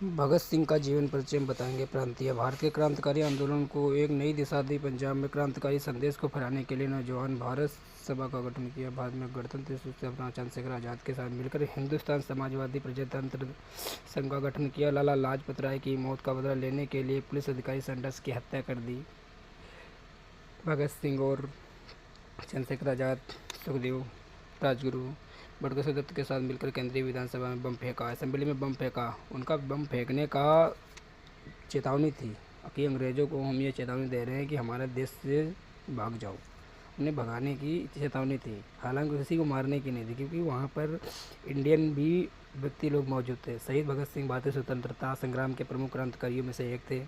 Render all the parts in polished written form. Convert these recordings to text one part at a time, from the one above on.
भगत सिंह का जीवन परिचय हम बताएंगे। प्रांतीय भारत के क्रांतिकारी आंदोलन को एक नई दिशा दी। पंजाब में क्रांतिकारी संदेश को फैलाने के लिए नौजवान भारत सभा का गठन किया। भारत में गणतंत्र से अपना चंद्रशेखर आज़ाद के साथ मिलकर हिंदुस्तान समाजवादी प्रजातंत्र संघ का गठन किया। लाला लाजपत राय की मौत का बदला लेने के लिए पुलिस अधिकारी सैंडर्स की हत्या कर दी। भगत सिंह और चंद्रशेखर आज़ाद, सुखदेव, राजगुरु, बटुकेश्वर दत्त के साथ मिलकर केंद्रीय विधानसभा में बम फेंका। असेंबली में बम फेंका। उनका बम फेंकने का चेतावनी थी कि अंग्रेज़ों को हम ये चेतावनी दे रहे हैं कि हमारे देश से भाग जाओ। उन्हें भगाने की चेतावनी थी, हालांकि किसी को मारने की नहीं थी, क्योंकि वहाँ पर इंडियन भी व्यक्ति लोग मौजूद थे। शहीद भगत सिंह भारतीय स्वतंत्रता संग्राम के प्रमुख क्रांतिकारियों में से एक थे।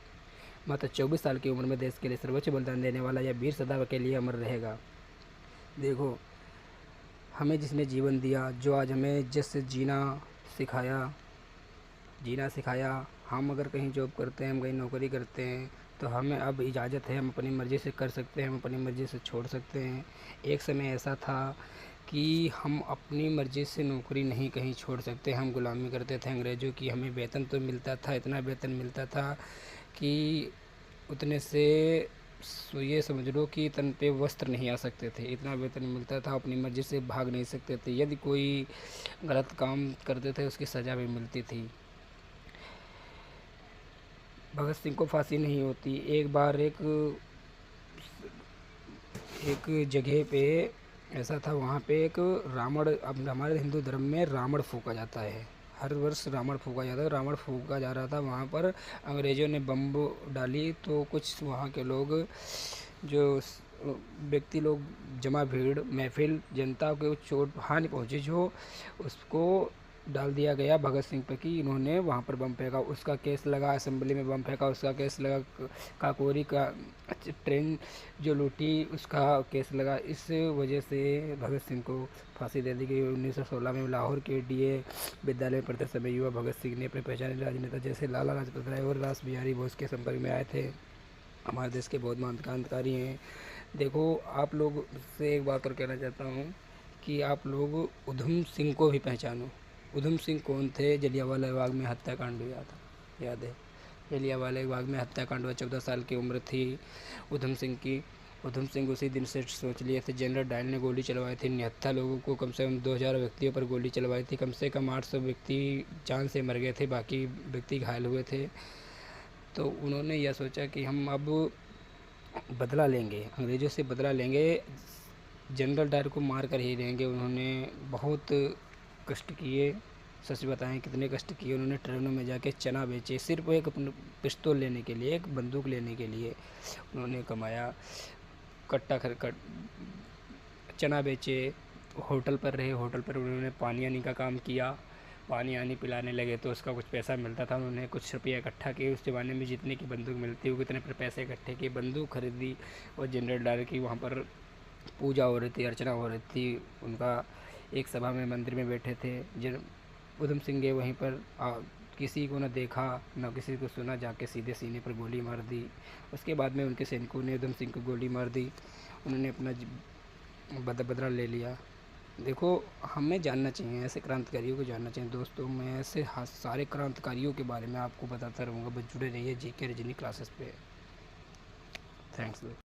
मात्र 24 साल की उम्र में देश के लिए सर्वोच्च बलिदान देने वाला यह वीर सदा के लिए अमर रहेगा। देखो, हमें जिसने जीवन दिया, जो आज हमें जिससे जीना सिखाया, हम अगर कहीं जॉब करते हैं, हम कहीं नौकरी करते हैं, तो हमें अब इजाज़त है, हम अपनी मर्ज़ी से कर सकते हैं, हम अपनी मर्ज़ी से छोड़ सकते हैं। एक समय ऐसा था कि हम अपनी मर्ज़ी से नौकरी नहीं कहीं छोड़ सकते, हम गुलामी करते थे अंग्रेज़ों की। हमें वेतन तो मिलता था, इतना वेतन मिलता था कि उतने से ये समझ लो कि तन पे वस्त्र नहीं आ सकते थे। इतना वेतन मिलता था, अपनी मर्ज़ी से भाग नहीं सकते थे। यदि कोई गलत काम करते थे, उसकी सज़ा भी मिलती थी। भगत सिंह को फांसी नहीं होती। एक बार एक जगह पे ऐसा था, वहाँ पे एक रावण, अब हमारे हिंदू धर्म में रावण फूंका जाता है, हर वर्ष रावण फूंका जाता है। रावण फूंका जा रहा था, वहाँ पर अंग्रेज़ों ने बम डाली, तो कुछ वहाँ के लोग, जो व्यक्ति लोग, जमा भीड़, महफिल, जनता को चोट हानि पहुँची, जो उसको डाल दिया गया भगत सिंह पे कि इन्होंने वहाँ पर बम फेंका। उसका केस लगा, असेंबली में बम फेंका, उसका केस लगा। काकोरी का ट्रेन जो लूटी, उसका केस लगा। इस वजह से भगत सिंह को फांसी दे दी गई। 1916 में लाहौर के डीए विद्यालय में पढ़ते समय युवा भगत सिंह ने अपने पहचाने राजनेता जैसे लाला लाजपत राय और रास बिहारी बोस के संपर्क में आए थे। हमारे देश के बहुत महान क्रांतिकारी हैं। देखो, आप लोग से एक बात और कहना चाहता हूँ कि आप लोग उधम सिंह को भी पहचानो। उधम सिंह कौन थे? जलियांवाला बाग में हत्याकांड हुआ था, याद है? जलियांवाला बाग में हत्याकांड हुआ, 14 साल की उम्र थी उधम सिंह की। उधम सिंह उसी दिन से सोच लिए थे। जनरल डायर ने गोली चलवाई थी, 79 लोगों को, कम से कम 2000 व्यक्तियों पर गोली चलवाई थी। कम से कम 800 व्यक्ति जान से मर गए थे, बाकी व्यक्ति घायल हुए थे। तो उन्होंने यह सोचा कि हम अब बदला लेंगे, अंग्रेज़ों से बदला लेंगे, जनरल डायर को मार कर ही रहेंगे। उन्होंने बहुत कष्ट किए, सच बताएं कितने कष्ट किए। उन्होंने ट्रेनों में जाके चना बेचे, सिर्फ एक पिस्तौल लेने के लिए, एक बंदूक लेने के लिए उन्होंने कमाया। चना बेचे, होटल पर रहे, होटल पर उन्होंने पानी आनी का काम किया। पानी आनी पिलाने लगे तो उसका कुछ पैसा मिलता था। उन्होंने कुछ रुपये इकट्ठा किए, उस ज़माने में जितने की बंदूक मिलती हो कितने पर पैसे इकट्ठे किए, बंदूक खरीदी। और जनरल डायर की वहाँ पर पूजा हो रही थी, अर्चना हो रही थी। उनका एक सभा में मंदिर में बैठे थे। उधम सिंह गए वहीं पर, किसी को न देखा न किसी को सुना, जाके सीधे सीने पर गोली मार दी। उसके बाद में उनके सैनिकों ने उधम सिंह को गोली मार दी। उन्होंने अपना बदला ले लिया। देखो, हमें जानना चाहिए, ऐसे क्रांतिकारियों को जानना चाहिए। दोस्तों, मैं ऐसे सारे क्रांतिकारियों के बारे में आपको बताता रहूँगा। बस जुड़े रहिए जीके रीजनिंग क्लासेस पे। थैंक्स।